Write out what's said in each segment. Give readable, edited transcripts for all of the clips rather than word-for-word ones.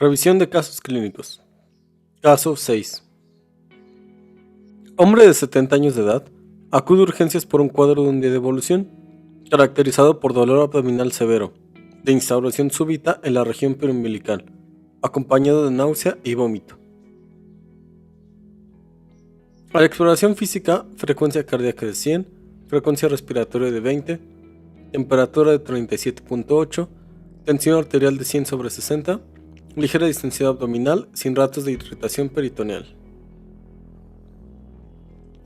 Revisión de casos clínicos. Caso 6. Hombre de 70 años de edad acude a urgencias por un cuadro de un día de evolución, caracterizado por dolor abdominal severo, de instauración súbita en la región periumbilical, acompañado de náusea y vómito. A la exploración física, frecuencia cardíaca de 100, frecuencia respiratoria de 20, temperatura de 37.8, tensión arterial de 100/60, ligera distensión abdominal sin ratos de irritación peritoneal.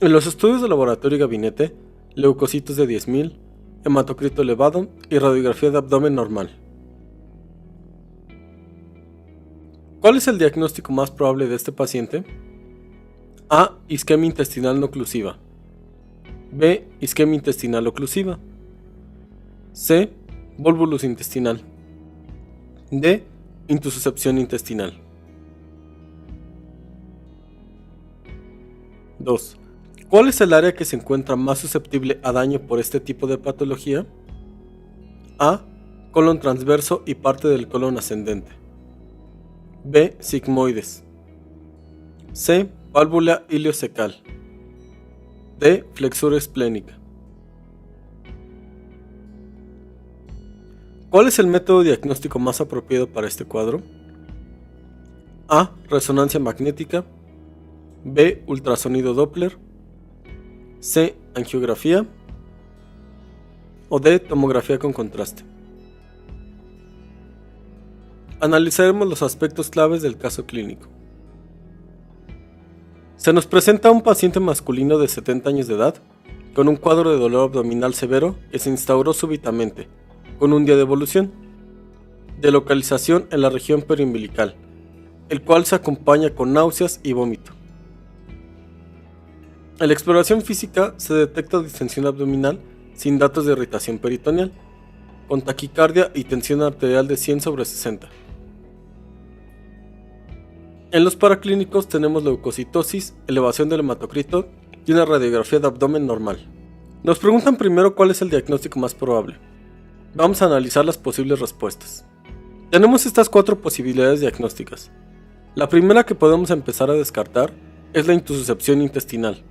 En los estudios de laboratorio y gabinete, leucocitos de 10.000, hematocrito elevado y radiografía de abdomen normal. ¿Cuál es el diagnóstico más probable de este paciente? A. Isquemia intestinal no oclusiva. B. Isquemia intestinal oclusiva. C. Volvulus intestinal. D. Intususcepción intestinal. 2. ¿Cuál es el área que se encuentra más susceptible a daño por este tipo de patología? A. Colon transverso y parte del colon ascendente. B. Sigmoides. C. Válvula iliocecal. D. Flexura esplénica. ¿Cuál es el método diagnóstico más apropiado para este cuadro? A. Resonancia magnética. B. Ultrasonido Doppler. C. Angiografía. O D. Tomografía con contraste. Analizaremos los aspectos claves del caso clínico. Se nos presenta un paciente masculino de 70 años de edad con un cuadro de dolor abdominal severo que se instauró súbitamente, con un día de evolución, de localización en la región periumbilical, el cual se acompaña con náuseas y vómito. En la exploración física se detecta distensión abdominal sin datos de irritación peritoneal, con taquicardia y tensión arterial de 100/60. En los paraclínicos tenemos leucocitosis, elevación del hematocrito y una radiografía de abdomen normal. Nos preguntan primero cuál es el diagnóstico más probable. Vamos a analizar las posibles respuestas. Tenemos estas 4 posibilidades diagnósticas. La primera que podemos empezar a descartar es la intususcepción intestinal.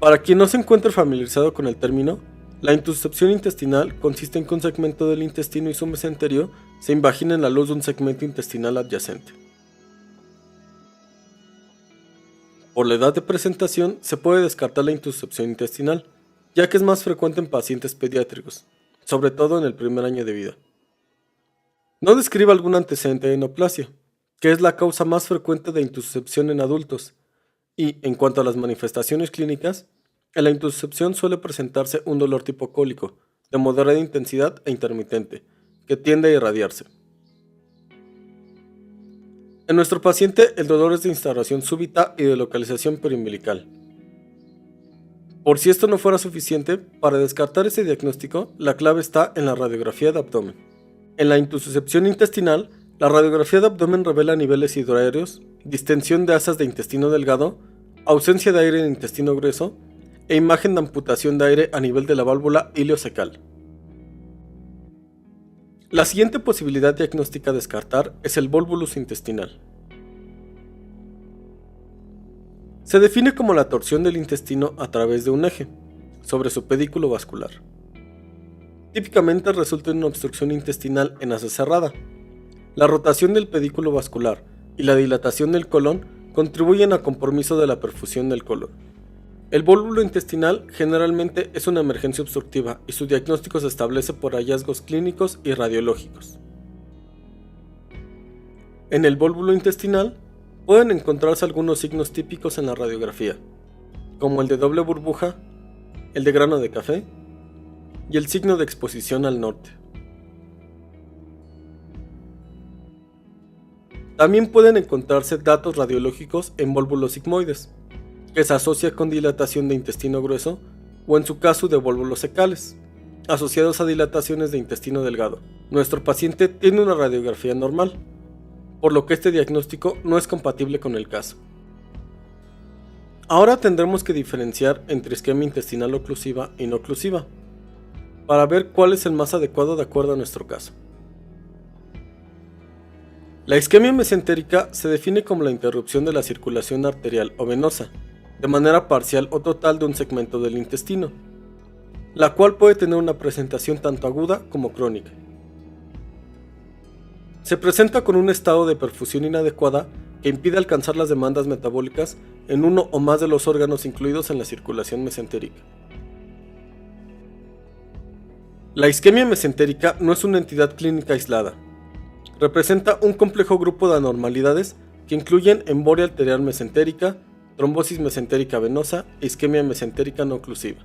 Para quien no se encuentre familiarizado con el término, la intususcepción intestinal consiste en que un segmento del intestino y su mesenterio se invagina en la luz de un segmento intestinal adyacente. Por la edad de presentación se puede descartar la intususcepción intestinal, ya que es más frecuente en pacientes pediátricos, sobre todo en el primer año de vida. No describe algún antecedente de neoplasia, que es la causa más frecuente de intususcepción en adultos, y, en cuanto a las manifestaciones clínicas, en la intususcepción suele presentarse un dolor tipo cólico, de moderada intensidad e intermitente, que tiende a irradiarse. En nuestro paciente, el dolor es de instauración súbita y de localización periumbilical. Por si esto no fuera suficiente, para descartar ese diagnóstico, la clave está en la radiografía de abdomen. En la intususcepción intestinal, la radiografía de abdomen revela niveles hidroaéreos, distensión de asas de intestino delgado, ausencia de aire en intestino grueso e imagen de amputación de aire a nivel de la válvula iliocecal. La siguiente posibilidad diagnóstica a descartar es el volvulus intestinal. Se define como la torsión del intestino a través de un eje, sobre su pedículo vascular. Típicamente resulta en una obstrucción intestinal en asa cerrada. La rotación del pedículo vascular y la dilatación del colon contribuyen a compromiso de la perfusión del colon. El vólvulo intestinal generalmente es una emergencia obstructiva y su diagnóstico se establece por hallazgos clínicos y radiológicos. En el vólvulo intestinal pueden encontrarse algunos signos típicos en la radiografía, como el de doble burbuja, el de grano de café y el signo de exposición al norte. También pueden encontrarse datos radiológicos en vólvulos sigmoides, que se asocia con dilatación de intestino grueso o en su caso de vólvulos cecales, asociados a dilataciones de intestino delgado. Nuestro paciente tiene una radiografía normal, por lo que este diagnóstico no es compatible con el caso. Ahora tendremos que diferenciar entre isquemia intestinal oclusiva y no oclusiva, para ver cuál es el más adecuado de acuerdo a nuestro caso. La isquemia mesentérica se define como la interrupción de la circulación arterial o venosa, de manera parcial o total de un segmento del intestino, la cual puede tener una presentación tanto aguda como crónica. Se presenta con un estado de perfusión inadecuada que impide alcanzar las demandas metabólicas en uno o más de los órganos incluidos en la circulación mesentérica. La isquemia mesentérica no es una entidad clínica aislada. Representa un complejo grupo de anormalidades que incluyen embolia arterial mesentérica, trombosis mesentérica venosa e isquemia mesentérica no oclusiva.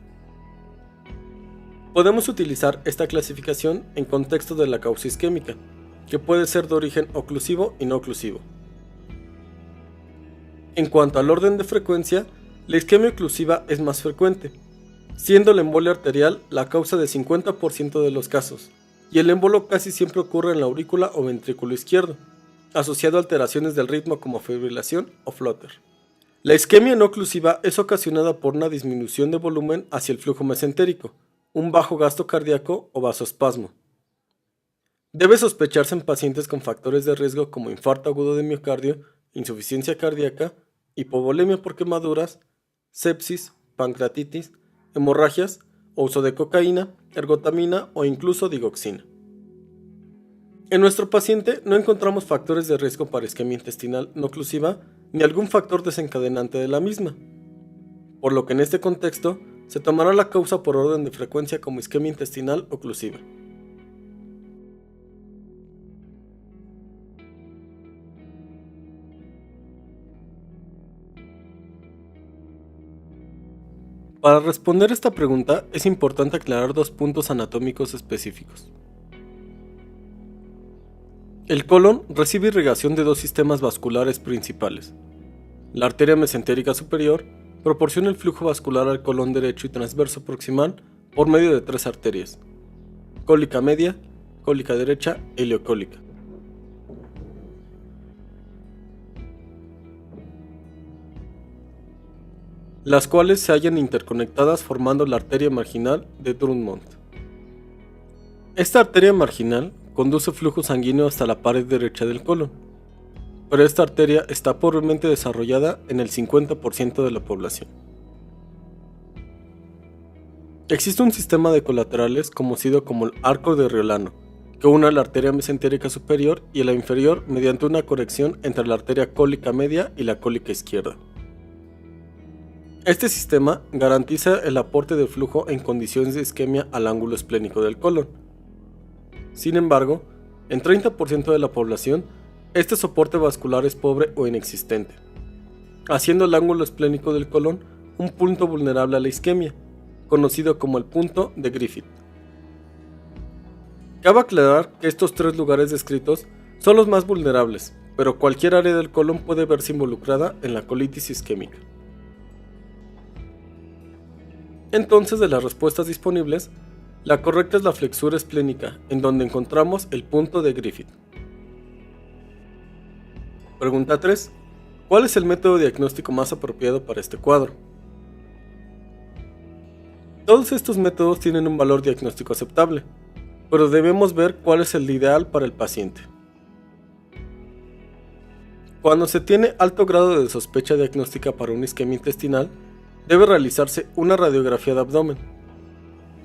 Podemos utilizar esta clasificación en contexto de la causa isquémica, que puede ser de origen oclusivo y no oclusivo. En cuanto al orden de frecuencia, la isquemia oclusiva es más frecuente, siendo la embolia arterial la causa de 50% de los casos, y el émbolo casi siempre ocurre en la aurícula o ventrículo izquierdo, asociado a alteraciones del ritmo como fibrilación o flutter. La isquemia no oclusiva es ocasionada por una disminución de volumen hacia el flujo mesentérico, un bajo gasto cardíaco o vasoespasmo. Debe sospecharse en pacientes con factores de riesgo como infarto agudo de miocardio, insuficiencia cardíaca, hipovolemia por quemaduras, sepsis, pancreatitis, hemorragias o uso de cocaína, ergotamina o incluso digoxina. En nuestro paciente no encontramos factores de riesgo para isquemia intestinal no oclusiva ni algún factor desencadenante de la misma, por lo que en este contexto se tomará la causa por orden de frecuencia como isquemia intestinal oclusiva. Para responder esta pregunta es importante aclarar dos puntos anatómicos específicos. El colon recibe irrigación de dos sistemas vasculares principales. La arteria mesentérica superior proporciona el flujo vascular al colon derecho y transverso proximal por medio de tres arterias: cólica media, cólica derecha e ileocólica. Las cuales se hallan interconectadas formando la arteria marginal de Drummond. Esta arteria marginal conduce flujo sanguíneo hasta la pared derecha del colon, pero esta arteria está pobremente desarrollada en el 50% de la población. Existe un sistema de colaterales conocido como el arco de Riolano, que une a la arteria mesentérica superior y a la inferior mediante una conexión entre la arteria cólica media y la cólica izquierda. Este sistema garantiza el aporte de flujo en condiciones de isquemia al ángulo esplénico del colon. Sin embargo, en 30% de la población, este soporte vascular es pobre o inexistente, haciendo el ángulo esplénico del colon un punto vulnerable a la isquemia, conocido como el punto de Griffith. Cabe aclarar que estos tres lugares descritos son los más vulnerables, pero cualquier área del colon puede verse involucrada en la colitis isquémica. Entonces, de las respuestas disponibles, la correcta es la flexura esplénica, en donde encontramos el punto de Griffith. Pregunta 3. ¿Cuál es el método diagnóstico más apropiado para este cuadro? Todos estos métodos tienen un valor diagnóstico aceptable, pero debemos ver cuál es el ideal para el paciente. Cuando se tiene alto grado de sospecha diagnóstica para una isquemia intestinal, debe realizarse una radiografía de abdomen.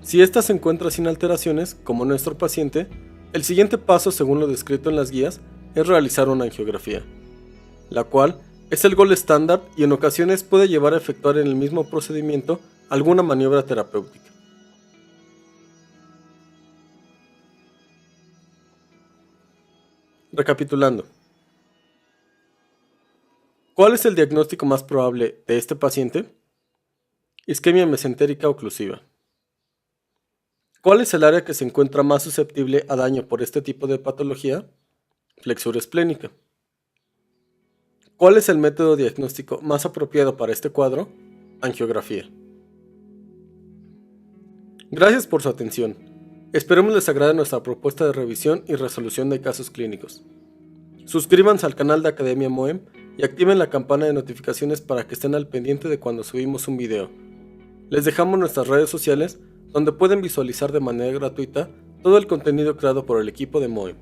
Si ésta se encuentra sin alteraciones, como nuestro paciente, el siguiente paso, según lo descrito en las guías, es realizar una angiografía, la cual es el gold estándar y en ocasiones puede llevar a efectuar en el mismo procedimiento alguna maniobra terapéutica. Recapitulando, ¿cuál es el diagnóstico más probable de este paciente? Isquemia mesentérica oclusiva. ¿Cuál es el área que se encuentra más susceptible a daño por este tipo de patología? Flexura esplénica. ¿Cuál es el método diagnóstico más apropiado para este cuadro? Angiografía. Gracias por su atención. Esperemos les agrade nuestra propuesta de revisión y resolución de casos clínicos. Suscríbanse al canal de Academia Moem y activen la campana de notificaciones para que estén al pendiente de cuando subimos un video. Les dejamos nuestras redes sociales donde pueden visualizar de manera gratuita todo el contenido creado por el equipo de Moem.